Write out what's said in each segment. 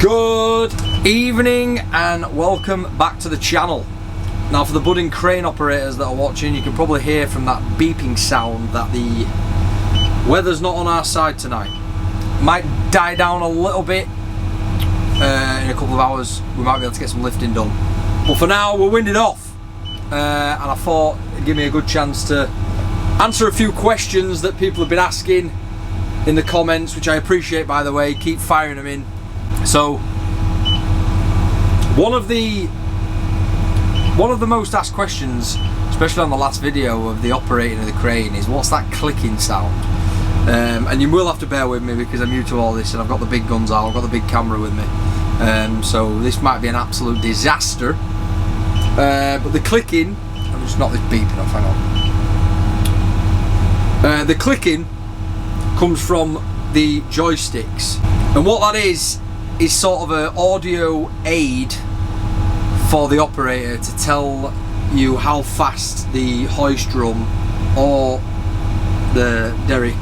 Good evening and welcome back to the channel. Now, for the budding crane operators that are watching, you can probably hear from that beeping sound that the weather's not on our side tonight. Might die down a little bit in a couple of hours. We might be able to get some lifting done, but for now we're winded off, and I thought it'd give me a good chance to answer a few questions that people have been asking in the comments, which I appreciate, by the way. Keep firing them in. So one of the most asked questions, especially on the last video of the operating of the crane, is what's that clicking sound? And you will have to bear with me because I'm new to all this and I've got the big guns out, I've got the big camera with me, so this might be an absolute disaster, but the clicking, I'm just not this beeping off, hang on. The clicking comes from the joysticks, and what that is sort of an audio aid for the operator to tell you how fast the hoist drum or the derrick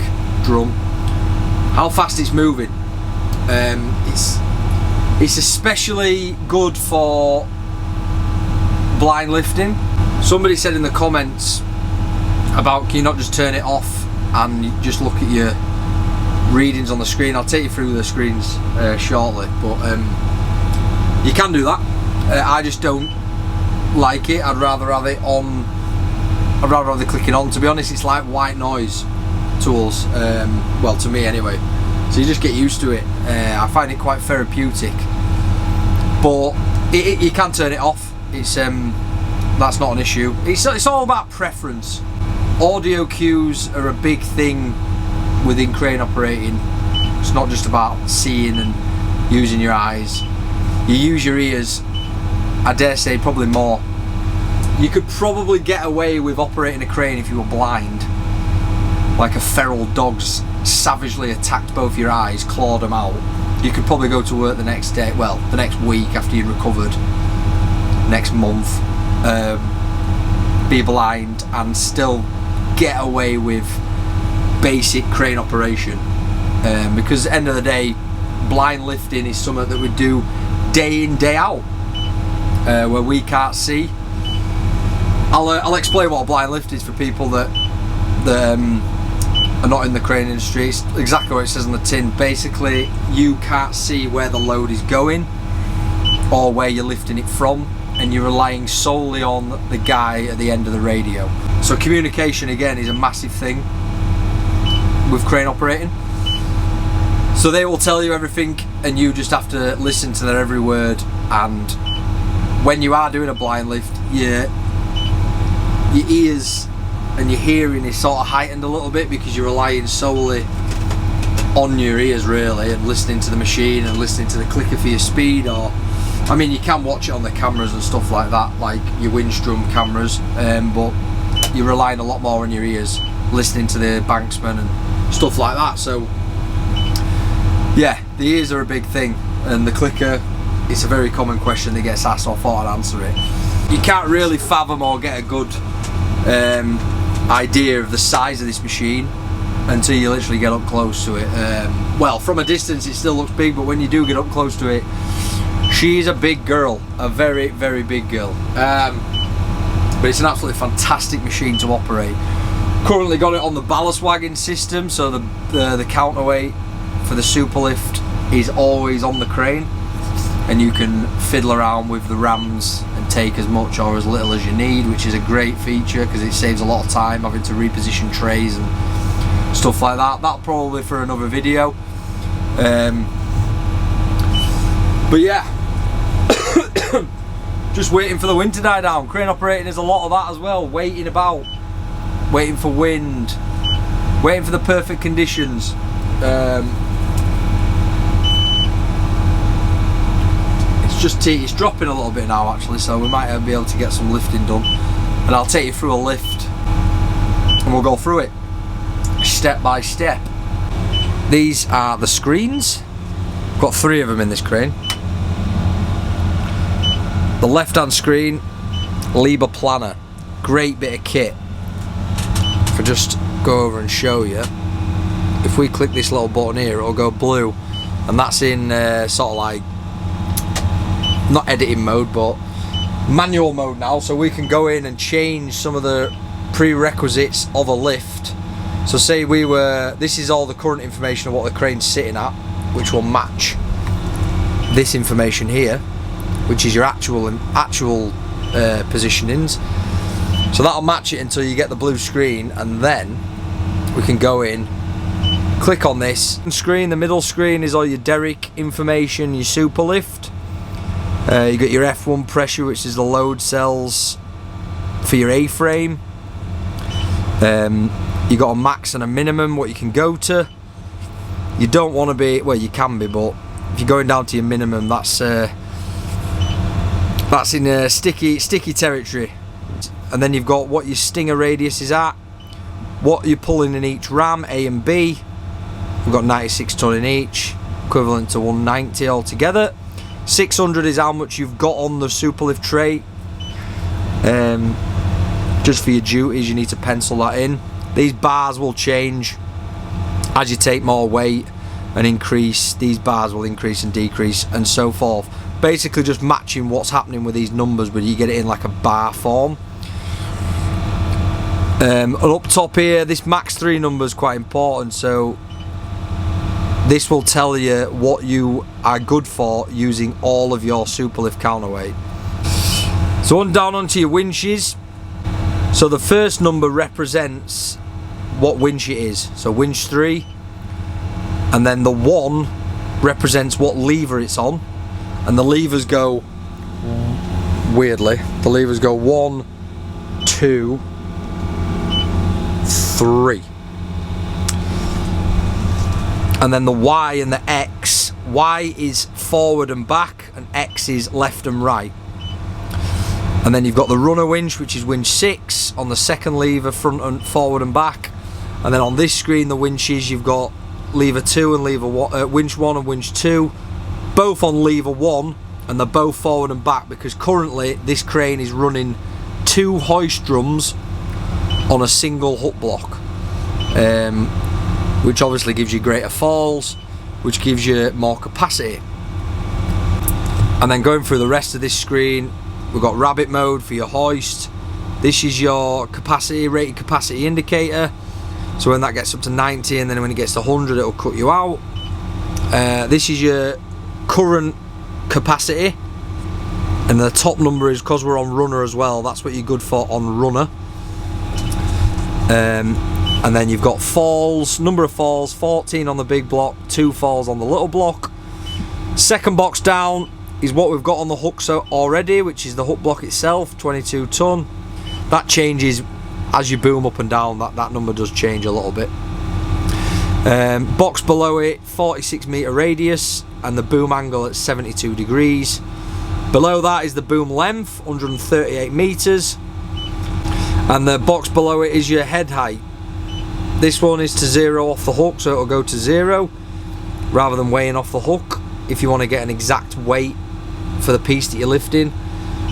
drum, how fast it's moving. It's especially good for blind lifting. Somebody said in the comments about, can you not just turn it off and just look at your readings on the screen? I'll take you through the screens shortly, but you can do that. I just don't like it. I'd rather have it on. I'd rather have the clicking on. To be honest, it's like white noise to us. Well, to me anyway. So you just get used to it. I find it quite therapeutic. But you can turn it off. It's that's not an issue. It's all about preference. Audio cues are a big thing within crane operating. It's not just about seeing and using your eyes. You use your ears, I dare say, probably more. You could probably get away with operating a crane if you were blind, like a feral dog's savagely attacked both your eyes, clawed them out. You could probably go to work the next day, well, the next week after you'd recovered, next month, be blind and still get away with basic crane operation, because at the end of the day, blind lifting is something that we do day in, day out, where we can't see. I'll explain what a blind lift is for people that are not in the crane industry. It's exactly what it says on the tin. Basically, you can't see where the load is going or where you're lifting it from, and you're relying solely on the guy at the end of the radio. So communication, again, is a massive thing with crane operating. So they will tell you everything and you just have to listen to their every word. And when you are doing a blind lift, your ears and your hearing is sort of heightened a little bit because you're relying solely on your ears really, and listening to the machine and listening to the clicker for your speed. Or, I mean, you can watch it on the cameras and stuff like that, like your Windstrom cameras, but you're relying a lot more on your ears, listening to the banksman and stuff like that. So yeah, the ears are a big thing, and the clicker, it's a very common question that gets asked, so I thought I'd answer it. You can't really fathom or get a good idea of the size of this machine until you literally get up close to it. Well, from a distance it still looks big, but when you do get up close to it, she's a big girl, a very, very big girl. But it's an absolutely fantastic machine to operate. Currently got it on the ballast wagon system, so the counterweight for the superlift is always on the crane, and you can fiddle around with the rams and take as much or as little as you need, which is a great feature because it saves a lot of time having to reposition trays and stuff like that. That'll probably for another video. But yeah, just waiting for the wind to die down. Crane operating is a lot of that as well, waiting about, waiting for wind, waiting for the perfect conditions. It's dropping a little bit now actually, so we might be able to get some lifting done, and I'll take you through a lift and we'll go through it step by step. These are the screens. Got 3 of them in this crane. The left hand screen, Liber Planner, great bit of kit. If I just go over and show you, if we click this little button here, it'll go blue, and that's in sort of like not editing mode, but manual mode now, so we can go in and change some of the prerequisites of a lift. So say this is all the current information of what the crane's sitting at, which will match this information here, which is your actual positionings. So that'll match it until you get the blue screen, and then we can go in, click on this screen. The middle screen is all your derrick information, your super lift. You got your F1 pressure, which is the load cells for your A-frame. You got a max and a minimum, what you can go to. You don't want to be, well, you can be, but if you're going down to your minimum, that's in sticky territory. And then you've got what your stinger radius is at, what you're pulling in each ram, A and B. We've got 96 ton in each, equivalent to 190 altogether. 600 is how much you've got on the superlift tray. Just for your duties, you need to pencil that in. These bars will change as you take more weight and increase. These bars will increase and decrease and so forth. Basically just matching what's happening with these numbers, but you get it in like a bar form. And up top here, this max 3 number is quite important, so this will tell you what you are good for using all of your superlift counterweight. So on down onto your winches. So the first number represents what winch it is. So winch 3, and then the 1 represents what lever it's on, and the levers go, weirdly, the levers go 1, 2, 3. And then the Y and the X, Y is forward and back, and X is left and right. And then you've got the runner winch, which is winch 6 on the second lever, front and forward and back. And then on this screen, the winches, you've got lever 2 and winch 1 and winch 2, both on lever 1, and they're both forward and back, because currently this crane is running 2 hoist drums on a single hook block, which obviously gives you greater falls, which gives you more capacity. And then going through the rest of this screen, we've got rabbit mode for your hoist. This is your capacity, rated capacity indicator. So when that gets up to 90, and then when it gets to 100, it'll cut you out. This is your current capacity, and the top number is, because we're on runner as well, that's what you're good for on runner. And then you've got falls, number of falls, 14 on the big block, 2 falls on the little block. Second box down is what we've got on the hooks already, which is the hook block itself, 22 ton. That changes as you boom up and down, that number does change a little bit. Box below it, 46 meter radius, and the boom angle at 72 degrees. Below that is the boom length, 138 meters. And the box below it is your head height. This one is to 0 off the hook, so it'll go to 0 rather than weighing off the hook. If you want to get an exact weight for the piece that you're lifting,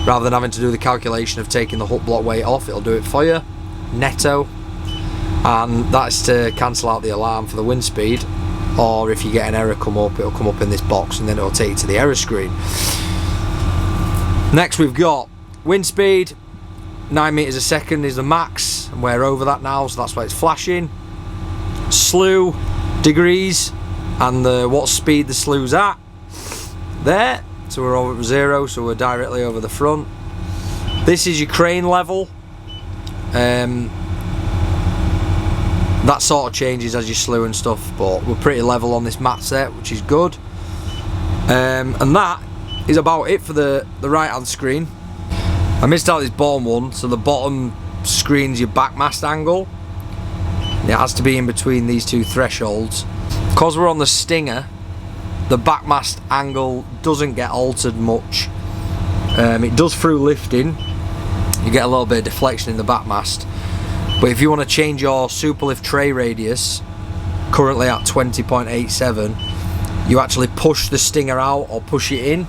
rather than having to do the calculation of taking the hook block weight off, it'll do it for you, netto. And that's to cancel out the alarm for the wind speed, or if you get an error come up, it'll come up in this box and then it'll take you to the error screen. Next we've got wind speed, 9 meters a second is the max, and we're over that now, so that's why it's flashing. Slew degrees and what speed the slew's at there, so we're over 0, so we're directly over the front. This is your crane level. That sort of changes as you slew and stuff, but we're pretty level on this mat set, which is good. And that is about it for the right hand screen. I missed out this bottom one, so the bottom screen's your backmast angle. It has to be in between these 2 thresholds. Because we're on the Stinger, the backmast angle doesn't get altered much. It does through lifting, you get a little bit of deflection in the backmast. But if you want to change your superlift tray radius, currently at 20.87, you actually push the Stinger out or push it in.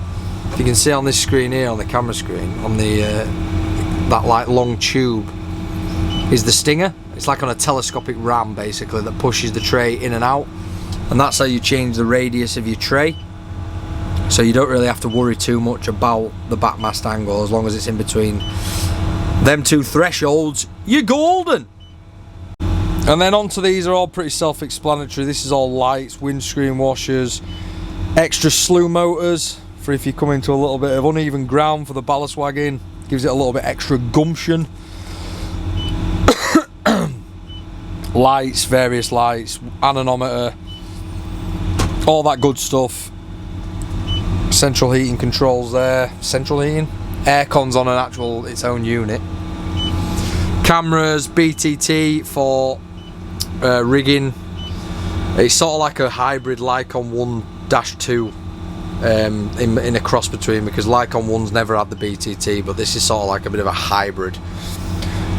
If you can see on this screen here, on the camera screen, on the that like long tube is the Stinger. It's like on a telescopic ram basically that pushes the tray in and out, and that's how you change the radius of your tray. so you don't really have to worry too much about the backmast angle. As long as it's in between them two thresholds, you're golden. And then onto these are all pretty self-explanatory. This is all lights, windscreen washers, extra slew motors for if you come into a little bit of uneven ground for the ballast wagon. Gives it a little bit extra gumption. Lights, various lights, anemometer, all that good stuff. Central heating controls there. Central heating? Aircon's on its own unit. Cameras, BTT for rigging. It's sort of like a hybrid Lycon 1-2 in a cross between, because Lycon 1's never had the BTT, but this is sort of like a bit of a hybrid.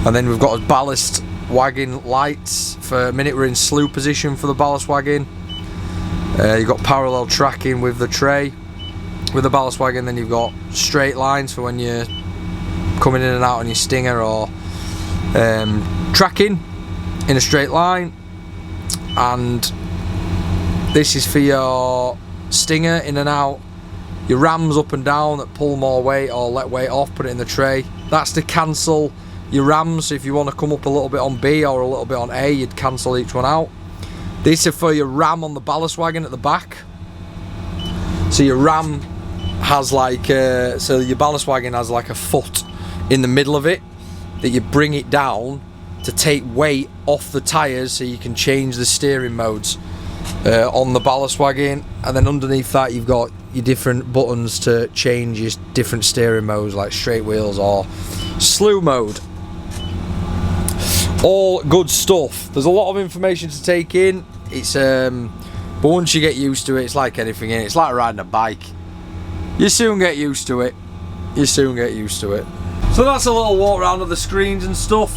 And then we've got a ballast wagon lights. For a minute we're in slew position for the ballast wagon. You've got parallel tracking with the tray with the ballast wagon. Then you've got straight lines for when you're coming in and out on your stinger, or tracking in a straight line. And this is for your stinger in and out, your rams up and down that pull more weight or let weight off, put it in the tray. That's to cancel your rams. So if you want to come up a little bit on B or a little bit on A, you'd cancel each one out. This is for your ram on the ballast wagon at the back. So your ram has like so your ballast wagon has like a foot in the middle of it that you bring it down to take weight off the tyres, so you can change the steering modes on the ballast wagon. And then underneath that you've got your different buttons to change your different steering modes, like straight wheels or slew mode. All good stuff. There's a lot of information to take in. It's but once you get used to it, it's like anything in it. It's like riding a bike. You soon get used to it. You soon get used to it. So that's a little walk around of the screens and stuff.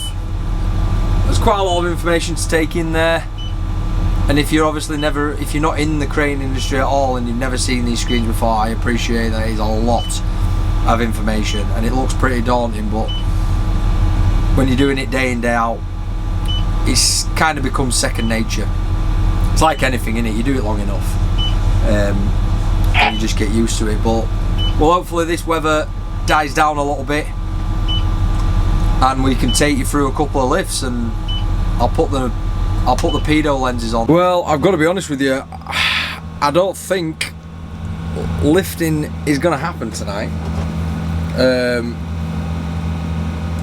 There's quite a lot of information to take in there. And if you're if you're not in the crane industry at all and you've never seen these screens before, I appreciate that it's a lot of information and it looks pretty daunting, but when you're doing it day in, day out, it's kind of becomes second nature. It's like anything, innit? You do it long enough and you just get used to it. But well, hopefully this weather dies down a little bit and we can take you through a couple of lifts, and I'll put the pedo lenses on. Well, I've got to be honest with you, I don't think lifting is going to happen tonight.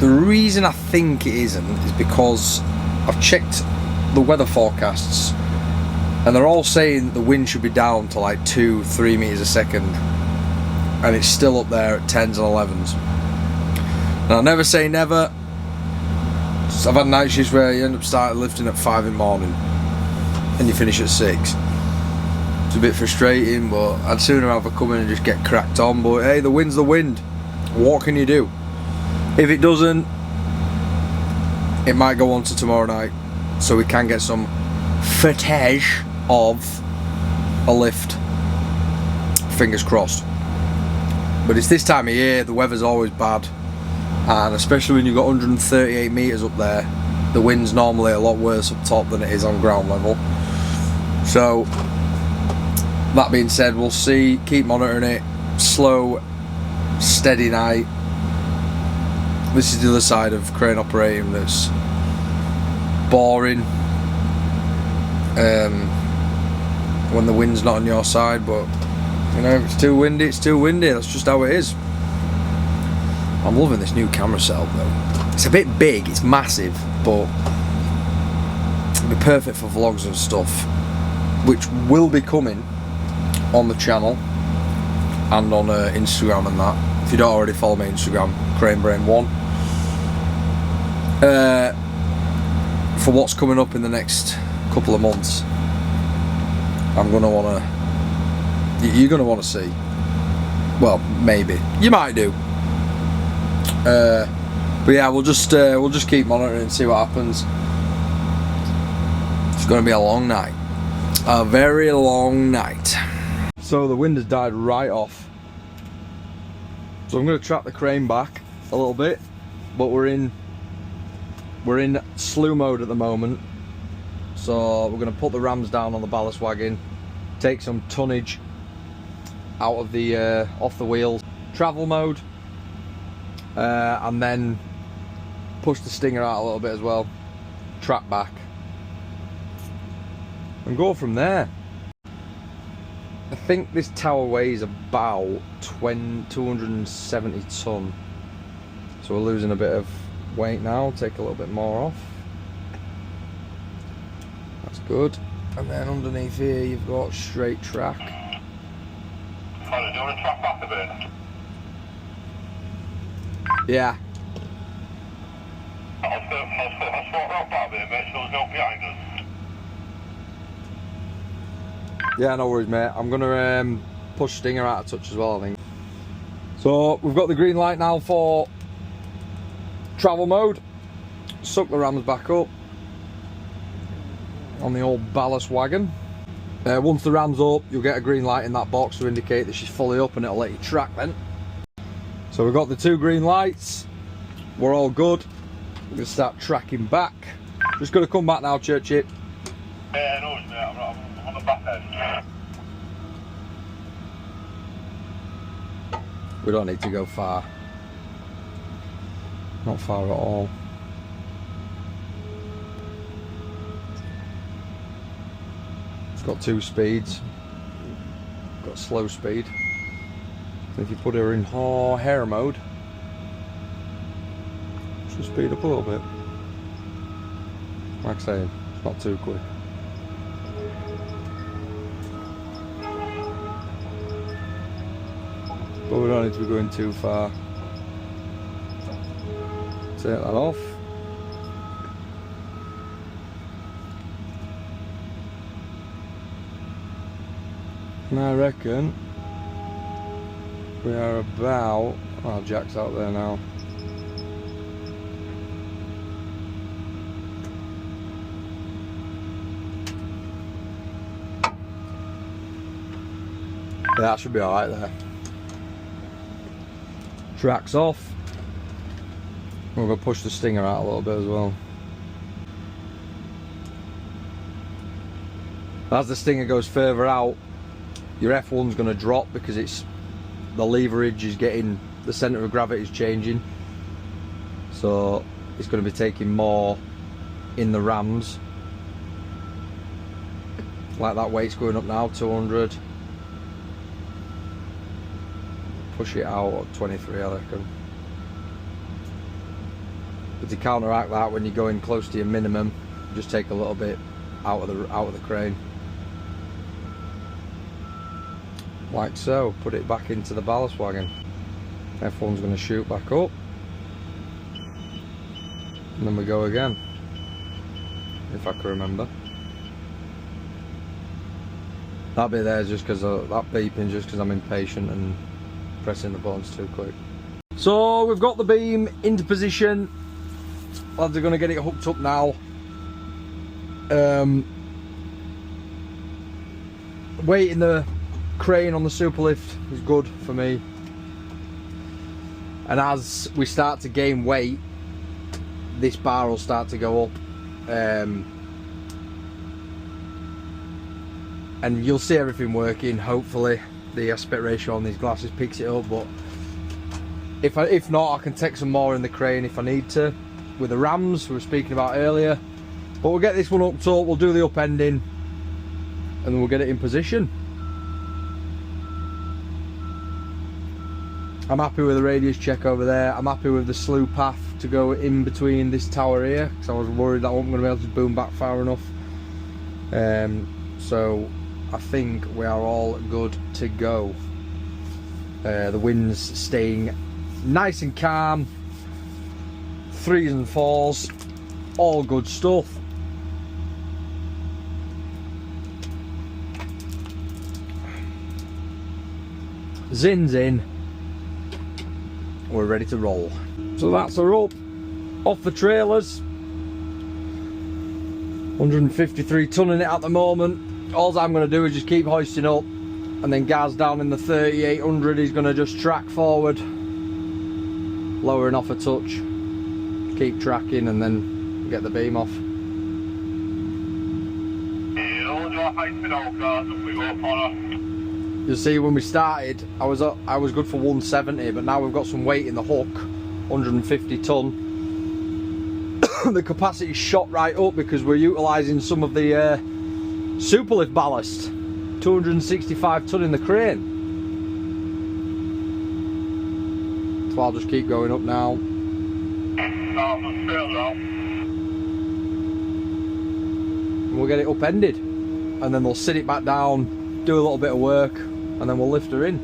The reason I think it isn't is because I've checked the weather forecasts and they're all saying the wind should be down to like 2-3 meters a second, and it's still up there at 10s and 11s. And I'll never say never. I've had night shifts where you end up starting lifting at 5 in the morning and you finish at 6. It's a bit frustrating, but I'd sooner have a come in and just get cracked on. But hey, the wind's the wind. What can you do? If it doesn't, it might go on to tomorrow night, so we can get some footage of a lift. Fingers crossed. But it's this time of year, the weather's always bad, and especially when you've got 138 metres up there, the wind's normally a lot worse up top than it is on ground level. So that being said, we'll see, keep monitoring it. Slow, steady night. This is the other side of crane operating that's boring when the wind's not on your side, but you know, if it's too windy, it's too windy. That's just how it is. I'm loving this new camera setup though. It's a bit big, it's massive, but it'll be perfect for vlogs and stuff, which will be coming on the channel and on Instagram and that. If you don't already follow my Instagram, CraneBrain1. For what's coming up in the next couple of months, I'm gonna wanna. You're gonna want to see. Well, maybe you might do. But yeah, we'll just keep monitoring and see what happens. It's gonna be a long night, a very long night. So the wind has died right off. So I'm gonna track the crane back a little bit, but we're in slew mode at the moment. So we're gonna put the rams down on the ballast wagon, take some tonnage, out of the off the wheels, travel mode, and then push the stinger out a little bit as well, track back, and go from there. I think this tower weighs about 270 tonne, so we're losing a bit of weight now. Take a little bit more off. That's good. And then underneath here you've got straight track. Do you want to track back a bit? Yeah. I'll swap rock back a bit, make sure there's no behind us. Yeah, no worries, mate. I'm gonna push stinger out of touch as well, I think. So we've got the green light now for travel mode. Suck the rams back up on the old ballast wagon. Once the ram's up, you'll get a green light in that box to indicate that she's fully up, and it'll let you track then. So we've got the 2 green lights. We're all good. We're gonna start tracking back. Just gonna come back now, Churchy. Yeah, no worries, mate. I'm on the back end. We don't need to go far. Not far at all. It's got 2 speeds. Got slow speed. If you put her in hare mode, she'll speed up a little bit. Like I say, it's not too quick. But we don't need to be going too far. Take that off. And I reckon we are about... Oh, Jack's out there now. Yeah, that should be alright there. Track's off. We're going to push the stinger out a little bit as well. As the stinger goes further out, your F1's going to drop because it's the leverage is getting, the centre of gravity is changing, so it's going to be taking more in the rams. Like that weight's going up now, 200. Push it out at 23, I reckon. But to counteract that, when you're going close to your minimum, just take a little bit out of the crane. Like so. Put it back into the ballast wagon. F1's going to shoot back up, and then we go again, if I can remember. That bit there is just because that beeping, just because I'm impatient and pressing the buttons too quick. So we've got the beam into position. Lads are going to get it hooked up now. Weight in the crane on the superlift is good for me, and as we start to gain weight, this bar will start to go up, and you'll see everything working. Hopefully the aspect ratio on these glasses picks it up, but if not, I can take some more in the crane if I need to, with the rams we were speaking about earlier. But we'll get this one hooked up, we'll do the upending, and then we'll get it in position. I'm happy with the radius check over there. I'm happy with the slew path to go in between this tower here, because I was worried that I wasn't going to be able to boom back far enough. So I think we are all good to go. The wind's staying nice and calm. 3s and 4s, all good stuff. Zin's in. We're ready to roll. So that's her up off the trailers. 153 tonne in it at the moment. All I'm going to do is just keep hoisting up, and then Gaz down in the 3800 is going to just track forward, lowering off a touch, keep tracking, and then get the beam off. You see, when we started, I was good for 170, but now we've got some weight in the hook, 150 ton. The capacity shot right up because we're utilising some of the superlift ballast, 265 ton in the crane. So I'll just keep going up now. And we'll get it upended, and then they'll sit it back down, do a little bit of work, and then we'll lift her in.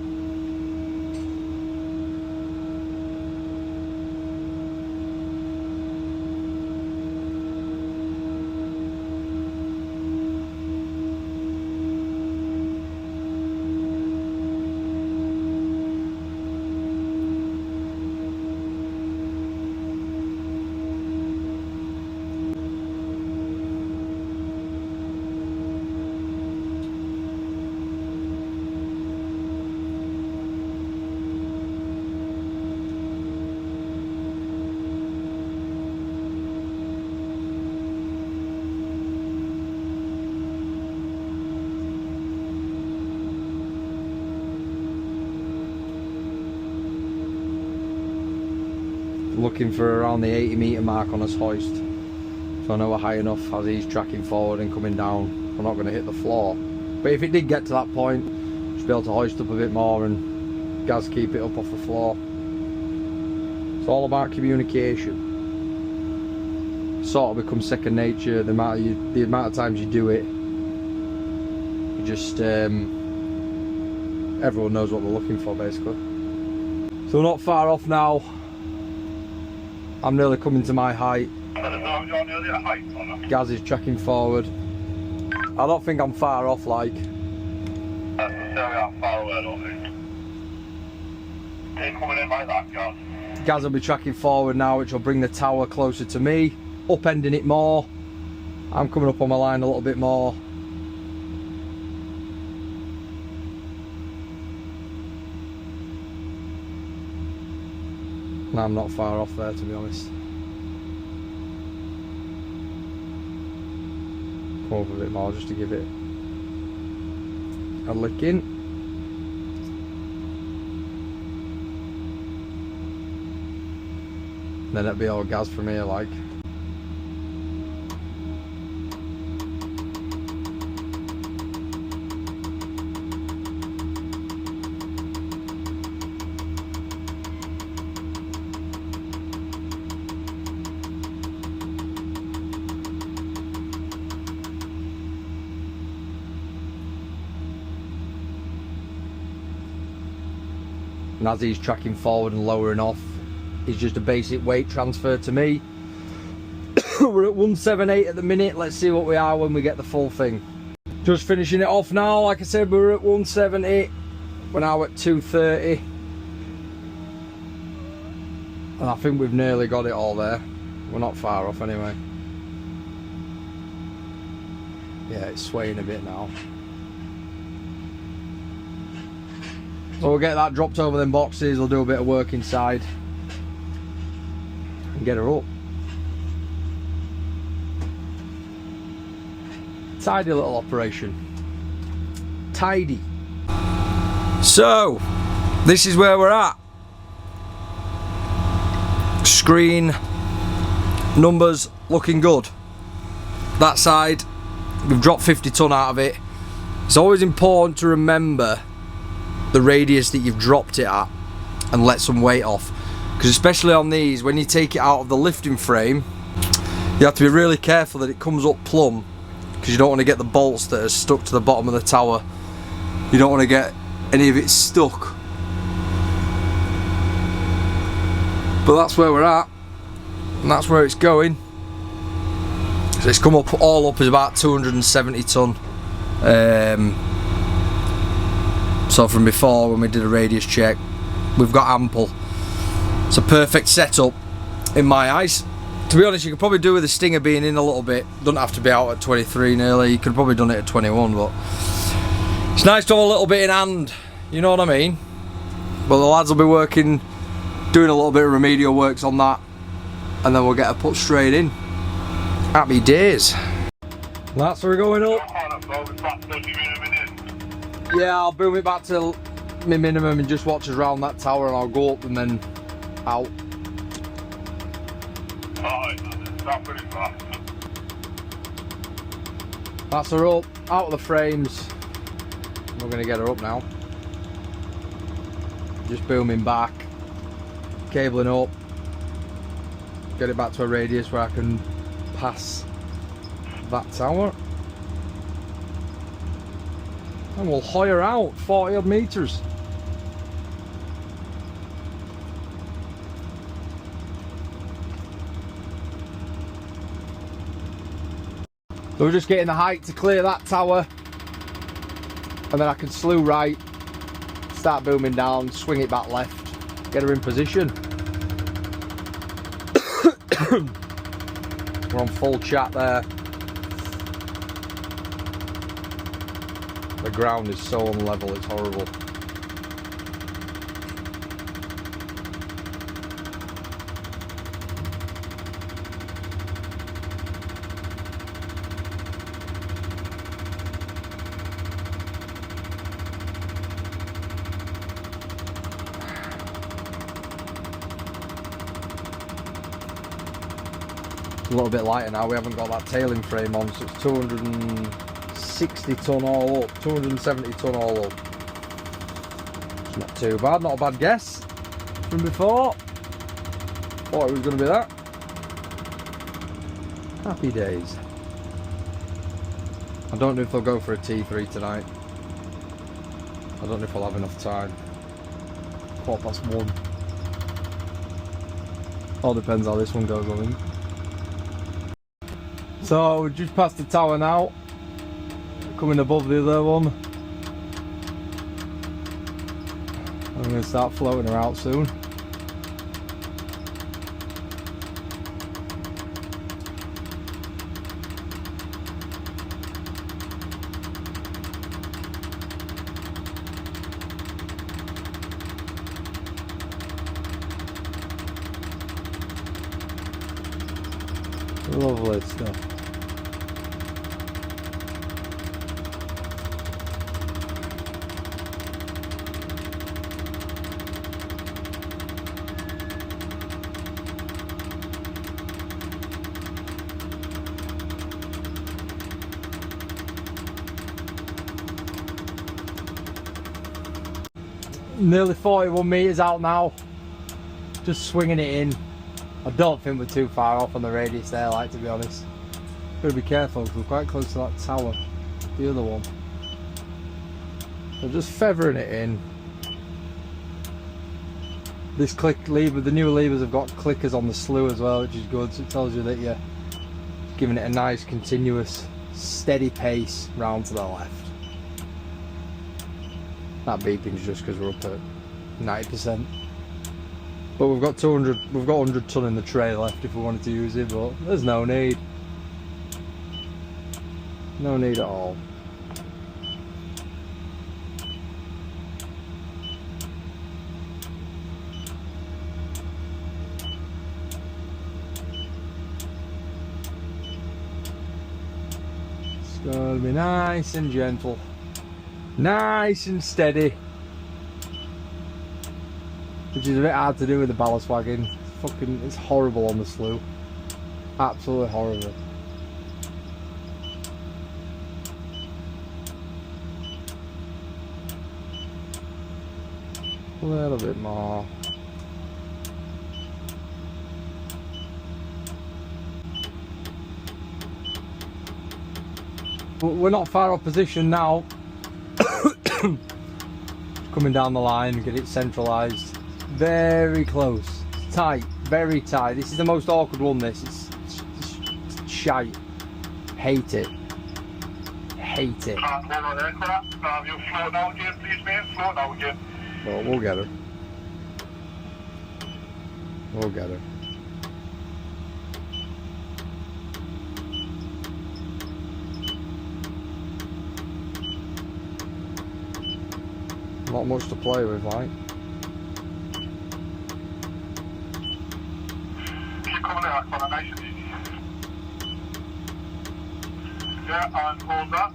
Looking for around the 80 metre mark on his hoist, so I know we're high enough as he's tracking forward and coming down. We're not going to hit the floor, but if it did get to that point, just be able to hoist up a bit more and Gaz keep it up off the floor. It's all about communication. Sort of becomes second nature. The amount of times you do it, you just everyone knows what they're looking for basically. So we're not far off now. I'm nearly coming to my height. Gaz is tracking forward. I don't think I'm far off, like. Gaz will be tracking forward now, which will bring the tower closer to me, upending it more. I'm coming up on my line a little bit more. And I'm not far off there, to be honest. Come over a bit more just to give it a lick in. Then it'll be all Gaz from here, like. And as he's tracking forward and lowering off, it's just a basic weight transfer to me. We're at 178 at the minute. Let's see what we are when we get the full thing. Just finishing it off now. Like I said, we were at 170. We're now at 230. And I think we've nearly got it all there. We're not far off anyway. Yeah, it's swaying a bit now. So we'll get that dropped over them boxes, we'll do a bit of work inside and get her up. Tidy little operation. Tidy. So, this is where we're at. Screen, numbers looking good. That side, we've dropped 50 ton out of it. It's always important to remember the radius that you've dropped it at and let some weight off, because especially on these, when you take it out of the lifting frame, you have to be really careful that it comes up plumb, because you don't want to get the bolts that are stuck to the bottom of the tower. You don't want to get any of it stuck. But that's where we're at, and that's where it's going. So it's come up, all up is about 270 ton. So from before, when we did a radius check, we've got ample. It's a perfect setup in my eyes. To be honest, you could probably do with the stinger being in a little bit. Doesn't have to be out at 23 nearly. You could have probably done it at 21, but it's nice to have a little bit in hand. You know what I mean? But the lads will be working, doing a little bit of remedial works on that, and then we'll get her put straight in. Happy days. That's where we're going up. Yeah, I'll boom it back to my minimum and just watch us round that tower, and I'll go up and then out. Alright, that's pretty fast. That's her up, out of the frames. We're going to get her up now. Just booming back, cabling up, get it back to a radius where I can pass that tower. And we'll hoy her out 40 odd metres. So we're just getting the height to clear that tower, and then I can slew right, start booming down, swing it back left, get her in position. We're on full chat there. The ground is so unlevel, it's horrible. A little bit lighter now, we haven't got that tailing frame on, so it's 260 tonne all up, 270 tonne all up. It's not too bad, not a bad guess from before. Thought it was going to be that. Happy days. I don't know if they'll go for a T3 tonight. I don't know if I'll have enough time. 1:15. All depends how this one goes, I think. So we're just past the tower now, coming above the other one. I'm going to start floating her out soon. Lovely stuff. Nearly 41 metres out now, just swinging it in. I don't think we're too far off on the radius there, like, to be honest. Gotta be careful because we're quite close to that tower, the other one. So just feathering it in. This click lever, the new levers have got clickers on the slew as well, which is good, so it tells you that you're giving it a nice continuous steady pace round to the left. That beeping's just because we're up at 90%. But we've got 100 tonne in the tray left if we wanted to use it, but there's no need. No need at all. It's gonna be nice and gentle. Nice and steady. Which is a bit hard to do with the ballast wagon. It's horrible on the slough. Absolutely horrible. A little bit more. But we're not far off position now. Coming down the line, get it centralised. Very close. Tight, very tight. This is the most awkward one, this. It's shite. Hate it. Hate it. Hold on there, crap. You float out again, please, mate. Float out again. Well, we'll get her. We'll get her. Not much to play with, like. Keep coming out, Connor, nice and easy. Yeah, and hold that.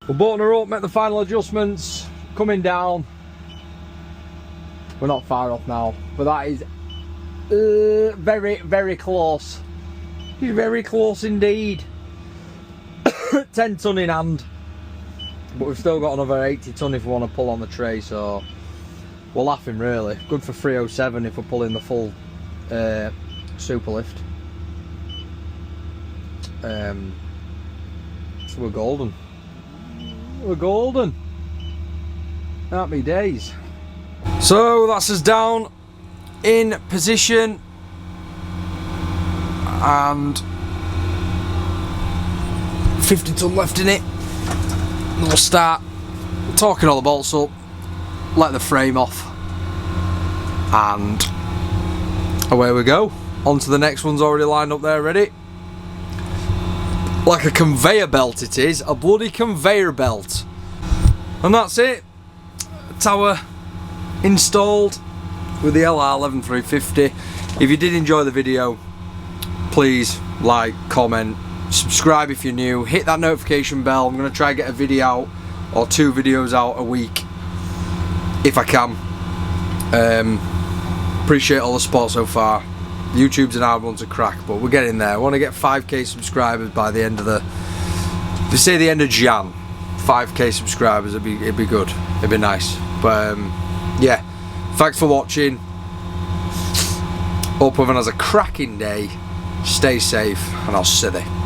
We're bolting her up, make the final adjustments, coming down. We're not far off now, but that is very, very close. He's very close indeed. 10 ton in hand, but we've still got another 80 ton if we want to pull on the tray, so we're laughing really. Good for 307 if we're pulling the full super lift. So we're golden. We're golden. Happy days. So that's us down in position, and 50 ton left in it. And we'll start torquing all the bolts up, let the frame off, and away we go. On to the next one's already lined up there, ready. Like a conveyor belt it is, a bloody conveyor belt. And that's it. Tower installed with the LR11350. If you did enjoy the video, please like, comment, subscribe if you're new, hit that notification bell. I'm going to try and get a video out or 2 videos out a week if I can. Appreciate all the support so far. YouTube's an hard one to crack, but we're getting there. I want to get 5k subscribers by the end of the, if you say the end of Jan, 5k subscribers, it'd be good, it'd be nice. But yeah, thanks for watching. Hope everyone has a cracking day. Stay safe, and I'll see you.